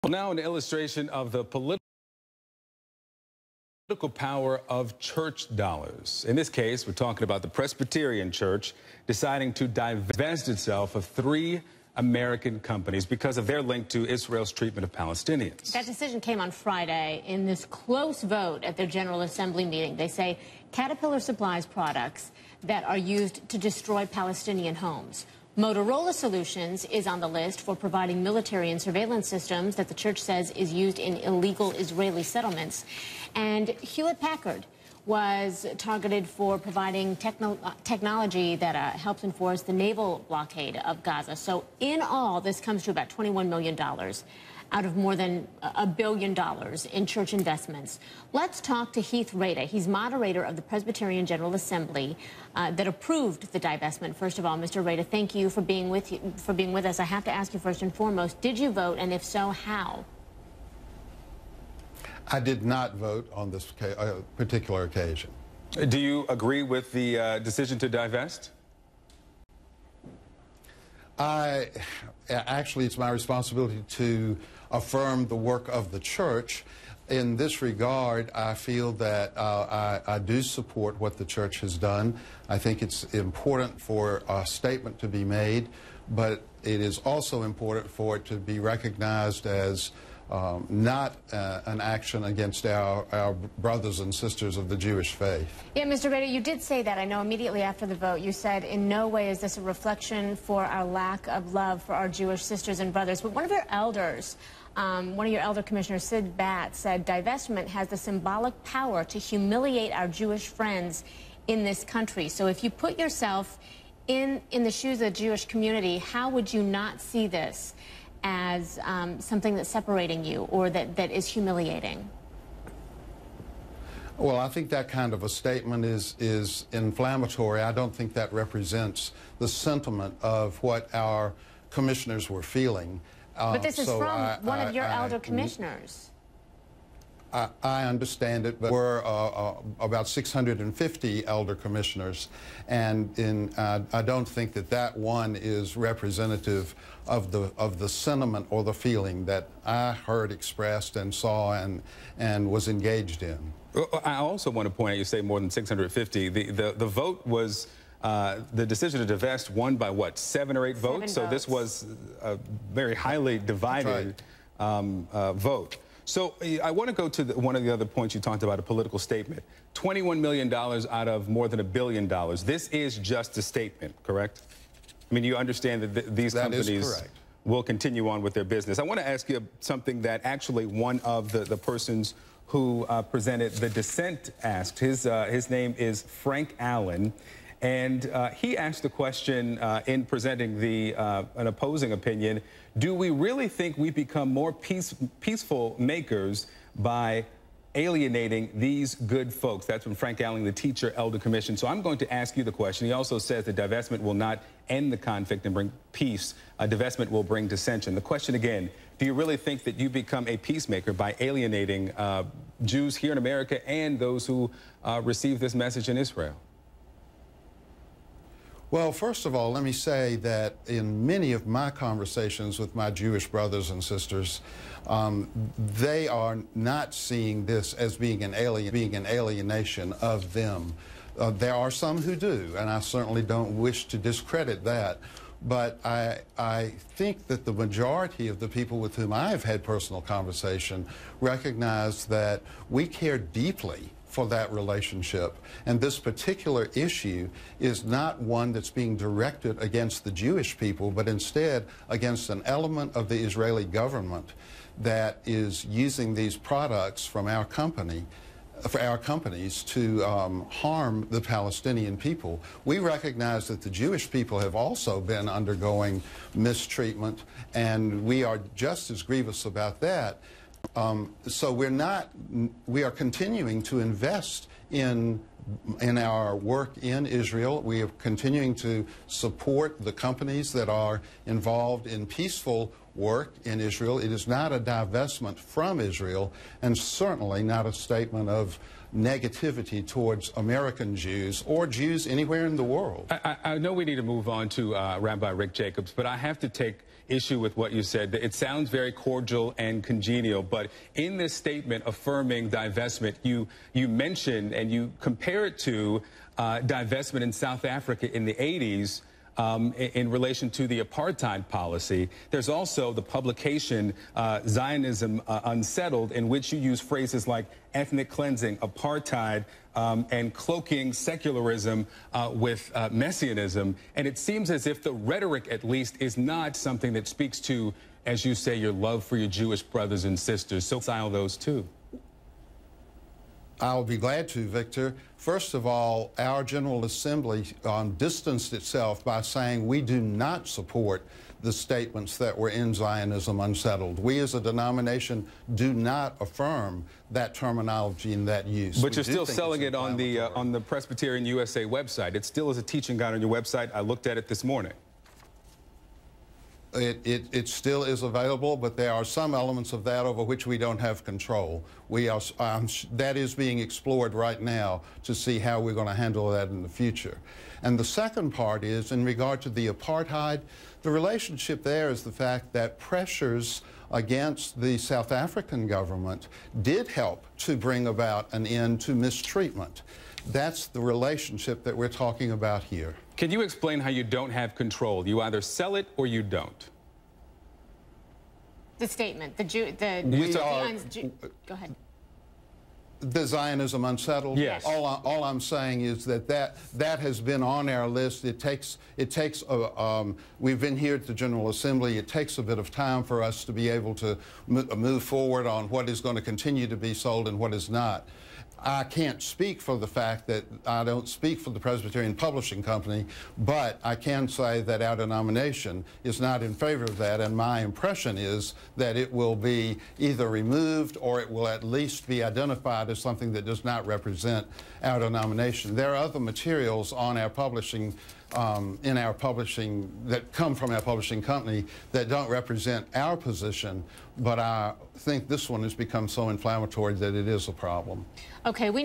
Well, now an illustration of the political power of church dollars. In this case, we're talking about the Presbyterian Church deciding to divest itself of 3 American companies because of their link to Israel's treatment of Palestinians. That decision came on Friday in this close vote at their General Assembly meeting. They say Caterpillar supplies products that are used to destroy Palestinian homes. Motorola Solutions is on the list for providing military and surveillance systems that the church says is used in illegal Israeli settlements. And Hewlett-Packard was targeted for providing technology that helps enforce the naval blockade of Gaza. So in all, this comes to about $21 million out of more than $1 billion in church investments. Let's talk to Heath Rada. He's moderator of the Presbyterian General Assembly that approved the divestment. First of all, Mr. Rada, thank you for being with us. I have to ask you first and foremost, did you vote, and if so, how? I did not vote on this particular occasion. Do you agree with the decision to divest? Actually, it's my responsibility to affirm the work of the church. In this regard, I feel that I do support what the church has done. I think it's important for a statement to be made, but it is also important for it to be recognized as not an action against our brothers and sisters of the Jewish faith. Yeah, Mr. Rada, you did say that. I know immediately after the vote you said in no way is this a reflection for our lack of love for our Jewish sisters and brothers. But one of your elders, one of your elder commissioners, Sid Batts, said divestment has the symbolic power to humiliate our Jewish friends in this country. So if you put yourself in the shoes of the Jewish community, how would you not see this as something that's separating you or that is humiliating? Well, I think that kind of a statement is inflammatory. I don't think that represents the sentiment of what our commissioners were feeling. But this is from one of your elder commissioners. I understand it, but we're about 650 elder commissioners, and I don't think that one is representative of the sentiment or the feeling that I heard expressed and saw and was engaged in. I also want to point out, you say more than 650. The vote was, the decision to divest won by what, 7 or 8 votes? So this was a very highly divided vote. So I want to go to one of the other points you talked about, a political statement. $21 million out of more than $1 billion. This is just a statement, correct? I mean, you understand that these companies will continue on with their business. I want to ask you something that actually one of the persons who presented the dissent asked. His name is Frank Allen. And he asked the question in presenting an opposing opinion, do we really think we become more peaceful makers by alienating these good folks? That's from Frank Allen, the teacher elder commission. So I'm going to ask you the question. He also says that divestment will not end the conflict and bring peace. Divestment will bring dissension. The question again, do you really think that you become a peacemaker by alienating Jews here in America and those who receive this message in Israel? Well, first of all, let me say that in many of my conversations with my Jewish brothers and sisters, they are not seeing this as being an alienation of them. There are some who do, and I certainly don't wish to discredit that. But I think that the majority of the people with whom I've had personal conversation recognize that we care deeply for that relationship. And this particular issue is not one that's being directed against the Jewish people, but instead against an element of the Israeli government that is using these products from our company, for our companies to harm the Palestinian people. We recognize that the Jewish people have also been undergoing mistreatment, and we are just as grievous about that. So we are continuing to invest in our work in Israel. We are continuing to support the companies that are involved in peaceful work in Israel. It is not a divestment from Israel, and certainly not a statement of negativity towards American Jews or Jews anywhere in the world. I know we need to move on to Rabbi Rick Jacobs, but I have to take issue with what you said. It sounds very cordial and congenial, but in this statement affirming divestment, you mention and you compare it to divestment in South Africa in the 80s. In relation to the apartheid policy. There's also the publication Zionism Unsettled, in which you use phrases like ethnic cleansing, apartheid, and cloaking secularism with messianism. And it seems as if the rhetoric, at least, is not something that speaks to, as you say, your love for your Jewish brothers and sisters. So reconcile those two. I'll be glad to, Victor. First of all, our General Assembly distanced itself by saying we do not support the statements that were in Zionism Unsettled. We as a denomination do not affirm that terminology and that use. But you're still selling it on the Presbyterian USA website. It still is a teaching guide on your website. I looked at it this morning. It still is available, but there are some elements of that over which we don't have control. That is being explored right now to see how we're going to handle that in the future. And the second part is, in regard to the apartheid, the relationship there is the fact that pressures against the South African government did help to bring about an end to mistreatment. That's the relationship that we're talking about here. Can you explain how you don't have control? You either sell it or you don't. The statement, go ahead. The Zionism Unsettled? Yes. All I'm saying is that has been on our list. We've been here at the General Assembly. It takes a bit of time for us to be able to move forward on what is going to continue to be sold and what is not. I can't speak for the fact that I don't speak for the Presbyterian Publishing Company, but I can say that our denomination is not in favor of that, and my impression is that it will be either removed or it will at least be identified as something that does not represent our denomination. There are other materials on our publishing that come from our publishing company that don't represent our position, but I think this one has become so inflammatory that it is a problem. Okay.